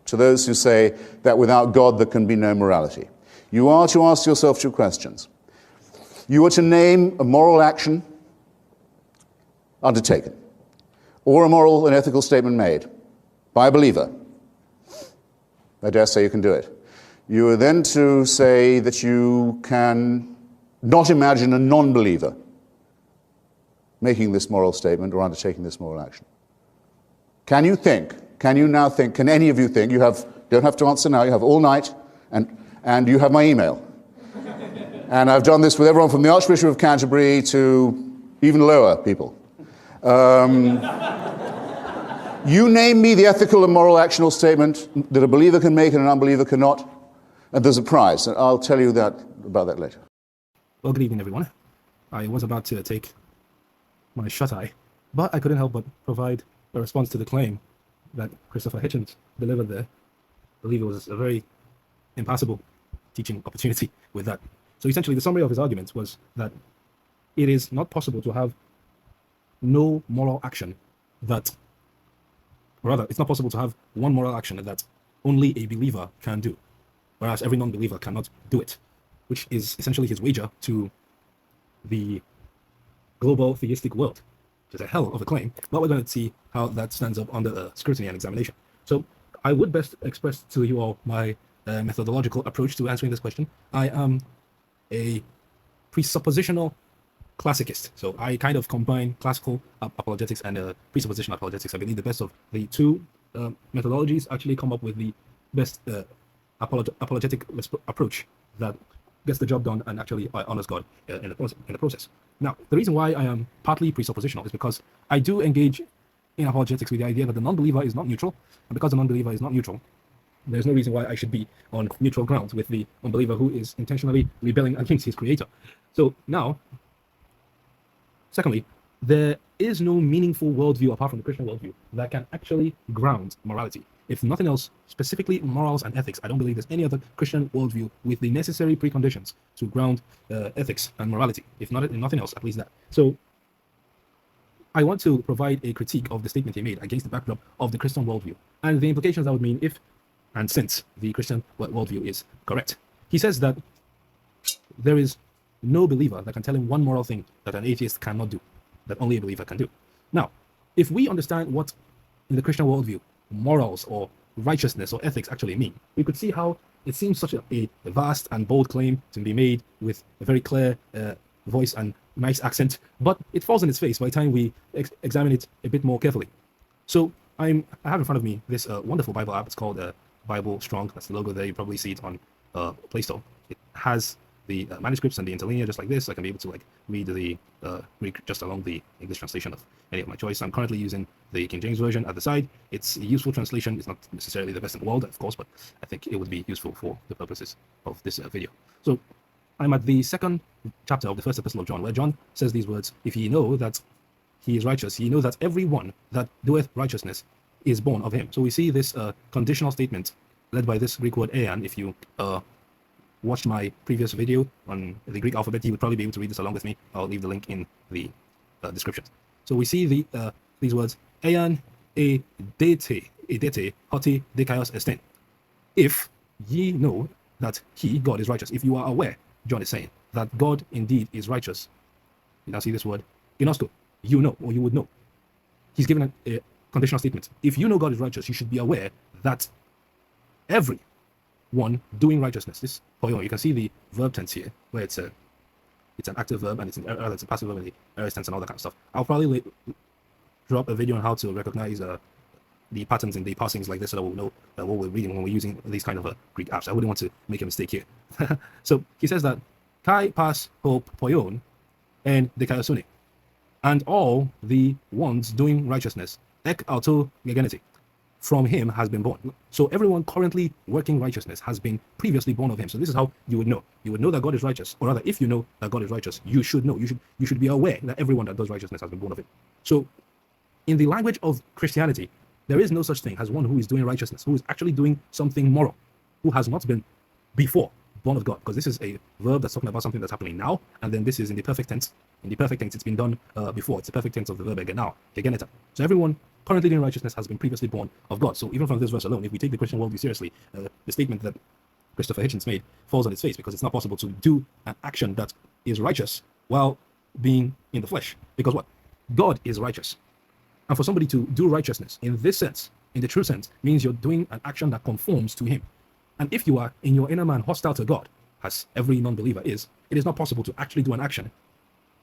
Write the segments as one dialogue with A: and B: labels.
A: to those who say that without God there can be no morality. You are to ask yourself two questions. You are to name a moral action undertaken, or a moral and ethical statement made by a believer. I dare say you can do it. You are then to say that you can not imagine a non-believer making this moral statement or undertaking this moral action. Can you think? Can you now think? Can any of you think? You don't have to answer now. You have all night, and you have my email. And I've done this with everyone from the Archbishop of Canterbury to even lower people. You name me the ethical and moral actional statement that a believer can make and an unbeliever cannot, and there's a prize. And I'll tell you about that later.
B: Well, good evening, everyone. I was about to take my shut-eye, but I couldn't help but provide a response to the claim that Christopher Hitchens delivered there. I believe it was a very impassable teaching opportunity with that. So essentially, the summary of his arguments was that it is not possible to have no moral action that, or rather, it's not possible to have one moral action that only a believer can do, whereas every non-believer cannot do it, which is essentially his wager to the global theistic world, which is a hell of a claim, but we're going to see how that stands up under scrutiny and examination. So I would best express to you all my methodological approach to answering this question. I am a presuppositional classicist, so I kind of combine classical apologetics and presuppositional apologetics. I believe the best of the two methodologies actually come up with the best apologetic approach that gets the job done and actually honors God in the process. Now, the reason why I am partly presuppositional is because I do engage in apologetics with the idea that the non-believer is not neutral, and because the non-believer is not neutral, there's no reason why I should be on neutral grounds with the unbeliever who is intentionally rebelling against his creator. So now, secondly, there is no meaningful worldview apart from the Christian worldview that can actually ground morality. If nothing else, specifically morals and ethics, I don't believe there's any other Christian worldview with the necessary preconditions to ground ethics and morality. If nothing else, at least that. So I want to provide a critique of the statement he made against the backdrop of the Christian worldview and the implications that would mean if and since the Christian worldview is correct. He says that there is no believer that can tell him one moral thing that an atheist cannot do, that only a believer can do. Now, if we understand what in the Christian worldview morals or righteousness or ethics actually mean, we could see how it seems such a vast and bold claim to be made with a very clear voice and nice accent, but it falls in its face by the time we examine it a bit more carefully. So I have in front of me this wonderful Bible app. It's called Bible Strong. That's the logo there. You probably see it on Play Store. It has the manuscripts and the interlinear just like this. I can be able to read the Greek just along the English translation of any of my choice. I'm currently using the King James Version at the side. It's a useful translation. It's not necessarily the best in the world, of course, but I think it would be useful for the purposes of this video. So I'm at the second chapter of the first epistle of John, where John says these words: if ye know that he is righteous, ye know that every one that doeth righteousness is born of him. So we see this conditional statement led by this Greek word ean. If you watched my previous video on the Greek alphabet, you would probably be able to read this along with me. I'll leave the link in the description. So we see these words: ean e dete hoti dikaios estin. If ye know that he, God, is righteous. If you are aware, John is saying, that God indeed is righteous. You now see this word, ginosko, you know, or you would know. He's given a conditional statement. If you know God is righteous, you should be aware that every one doing righteousness, this poyo, you can see the verb tense here, where it's an active verb and it's a passive verb in the aorist tense and all that kind of stuff. I'll probably drop a video on how to recognize the patterns in the parsings like this, so that we'll know what we're reading when we're using these kind of Greek apps. I wouldn't want to make a mistake here. So he says that kai pas ho poion and dekaiosune, and all the ones doing righteousness, ek auto gegeneti, from him has been born. So everyone currently working righteousness has been previously born of him. So this is how you would know. You would know that God is righteous, or rather, if you know that God is righteous, you should know. You should be aware that everyone that does righteousness has been born of him. So in the language of Christianity, there is no such thing as one who is doing righteousness, who is actually doing something moral, who has not been before born of God, because this is a verb that's talking about something that's happening now, and then this is in the perfect tense. In the perfect tense, it's been done before. It's the perfect tense of the verb again now. So everyone currently doing righteousness has been previously born of God. So even from this verse alone, if we take the Christian worldview seriously, the statement that Christopher Hitchens made falls on its face, because it's not possible to do an action that is righteous while being in the flesh. Because what? God is righteous. And for somebody to do righteousness in this sense, in the true sense, means you're doing an action that conforms to him. And if you are in your inner man hostile to God, as every non-believer is, it is not possible to actually do an action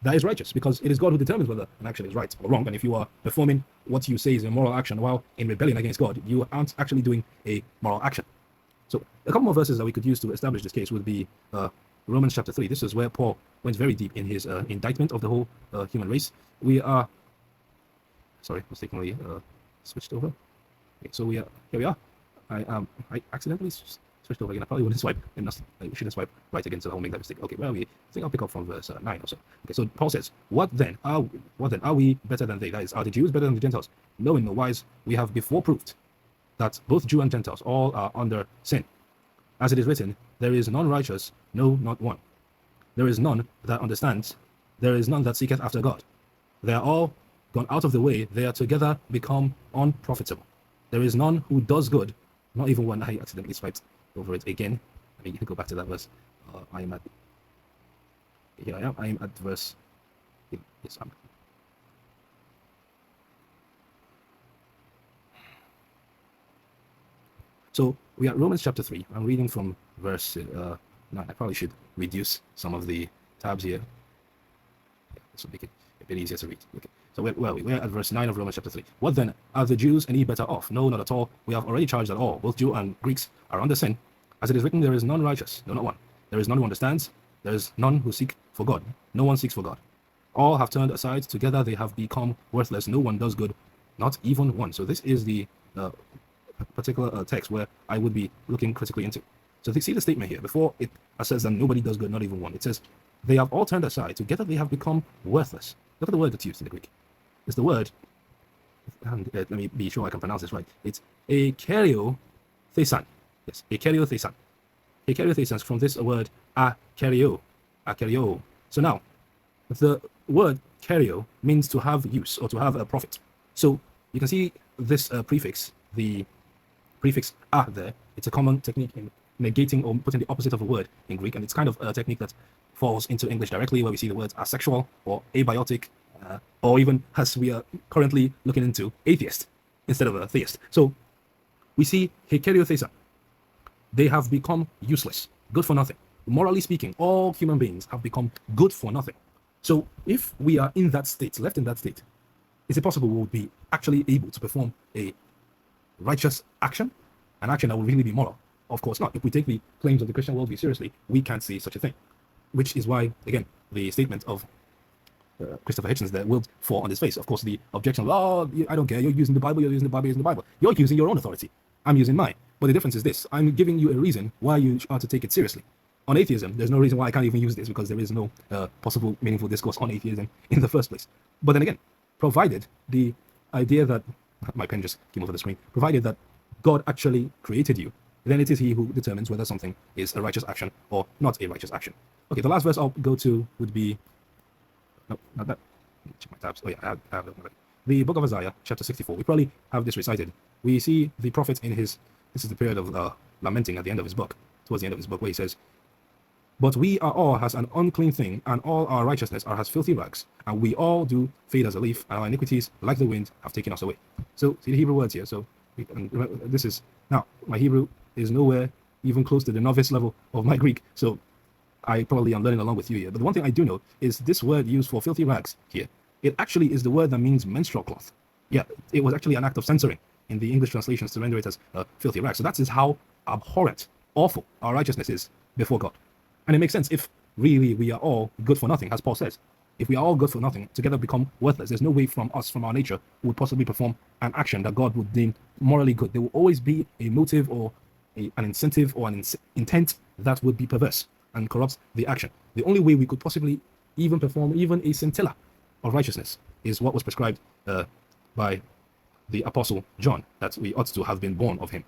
B: that is righteous, because it is God who determines whether an action is right or wrong. And if you are performing what you say is a moral action while in rebellion against God, you aren't actually doing a moral action. So a couple more verses that we could use to establish this case would be Romans chapter 3. This is where Paul went very deep in his indictment of the whole human race. We are, sorry, mistakenly switched over. Okay, so here we are. I accidentally switched over again. I probably wouldn't swipe, and I shouldn't swipe right again, so I'll make that mistake. Okay, where are we? I think I'll pick up from verse 9 or so. Okay, so Paul says, What then? Are we better than they? That is, are the Jews better than the Gentiles? No, in no wise. We have before proved that both Jew and Gentiles all are under sin. As it is written, there is none righteous, no, not one. There is none that understands. There is none that seeketh after God. They are all gone out of the way. They are together become unprofitable. There is none who does good, not even one. I accidentally swiped over it again. Let me go back to that verse. I am at verse. Yes, So we are at Romans chapter 3. I'm reading from verse 9. I probably should reduce some of the tabs here. Yeah, this will make it a bit easier to read. Okay. So we're at verse 9 of Romans chapter 3. What then? Are the Jews any better off? No, not at all. We have already charged that all, both Jew and Greeks, are under sin. As it is written, there is none righteous, no, not one. There is none who understands. There is none who seek for God. No one seeks for God. All have turned aside. Together they have become worthless. No one does good, not even one. So this is the particular text where I would be looking critically into. So see the statement here. Before it says that nobody does good, not even one. It says, they have all turned aside. Together they have become worthless. Look at the word that's used in the Greek. It's the word, and let me be sure I can pronounce this right. It's akeriothesan. Yes, akeriothesan. Akeriothesan from this word akerio. So now, the word kerio means to have use or to have a profit. So you can see this prefix, the prefix a there. It's a common technique in negating or putting the opposite of a word in Greek, and it's kind of a technique that falls into English directly, where we see the words asexual or abiotic, or even, as we are currently looking into, atheist instead of a theist. So we see hekeriothesan. They have become useless, good for nothing. Morally speaking, all human beings have become good for nothing. So if we are in that state, left in that state, is it possible we would be actually able to perform a righteous action, an action that will really be moral? Of course not. If we take the claims of the Christian worldview seriously, we can't see such a thing. Which is why, again, the statement of Christopher Hitchens there will fall on his face. Of course, the objection, oh, I don't care, you're using the Bible, you're using the Bible, you're using the Bible. You're using your own authority. I'm using mine. But the difference is this. I'm giving you a reason why you are to take it seriously. On atheism, there's no reason why I can't even use this, because there is no possible meaningful discourse on atheism in the first place. But then again, provided the idea that, my pen just came over the screen, provided that God actually created you, then it is he who determines whether something is a righteous action or not a righteous action. Okay, the last verse I'll go to would be, no, not that. Check my tabs. Oh yeah, I have that already. The book of Isaiah, chapter 64. We probably have this recited. We see the prophet in his, this is the period of lamenting at the end of his book, towards the end of his book, where he says, but we are all as an unclean thing, and all our righteousness are as filthy rags, and we all do fade as a leaf, and our iniquities, like the wind, have taken us away. So, see the Hebrew words here. So, this is, now, my Hebrew is nowhere even close to the novice level of my Greek, so I probably am learning along with you here. But the one thing I do know is this word used for filthy rags here, it actually is the word that means menstrual cloth. Yeah, it was actually an act of censoring in the English translations to render it as filthy rags. So that is how abhorrent, awful our righteousness is before God. And it makes sense if really we are all good for nothing, as Paul says. If we are all good for nothing, together become worthless, there's no way from us, from our nature, who would possibly perform an action that God would deem morally good. There will always be a motive or an incentive or an intent that would be perverse and corrupts the action. The only way we could possibly even perform even a scintilla of righteousness is what was prescribed by the Apostle John, that we ought to have been born of him.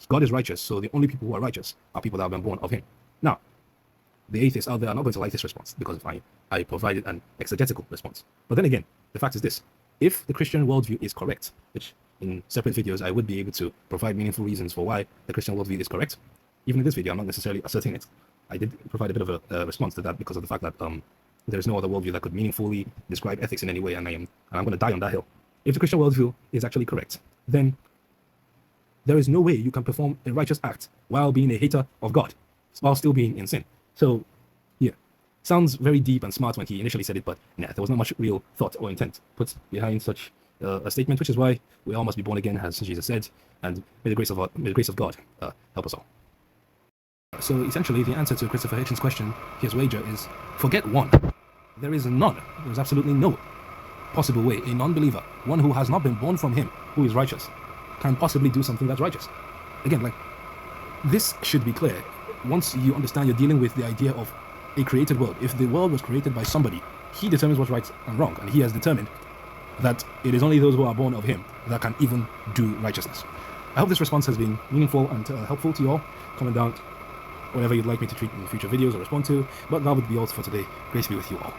B: God is righteous, so the only people who are righteous are people that have been born of him. Now, the atheists out there are not going to like this response because I provided an exegetical response. But then again, the fact is this: if the Christian worldview is correct, which in separate videos I would be able to provide meaningful reasons for why the Christian worldview is correct. Even in this video, I'm not necessarily asserting it. I did provide a bit of a response to that because of the fact that there is no other worldview that could meaningfully describe ethics in any way, and I'm going to die on that hill. If the Christian worldview is actually correct, then there is no way you can perform a righteous act while being a hater of God, while still being in sin. So, yeah, sounds very deep and smart when he initially said it, but nah, there was not much real thought or intent put behind such a statement, which is why we all must be born again, as Jesus said, and may the grace of God help us all. So essentially, the answer to Christopher Hitchens' question, his wager, is forget one. There is none. There is absolutely no possible way a non-believer, one who has not been born from him, who is righteous, can possibly do something that's righteous. Again, like, this should be clear. Once you understand you're dealing with the idea of a created world, if the world was created by somebody, he determines what's right and wrong, and he has determined that it is only those who are born of him that can even do righteousness. I hope this response has been meaningful and helpful to you all. Comment down whatever you'd like me to treat in future videos or respond to, but that would be all for today. Grace be with you all.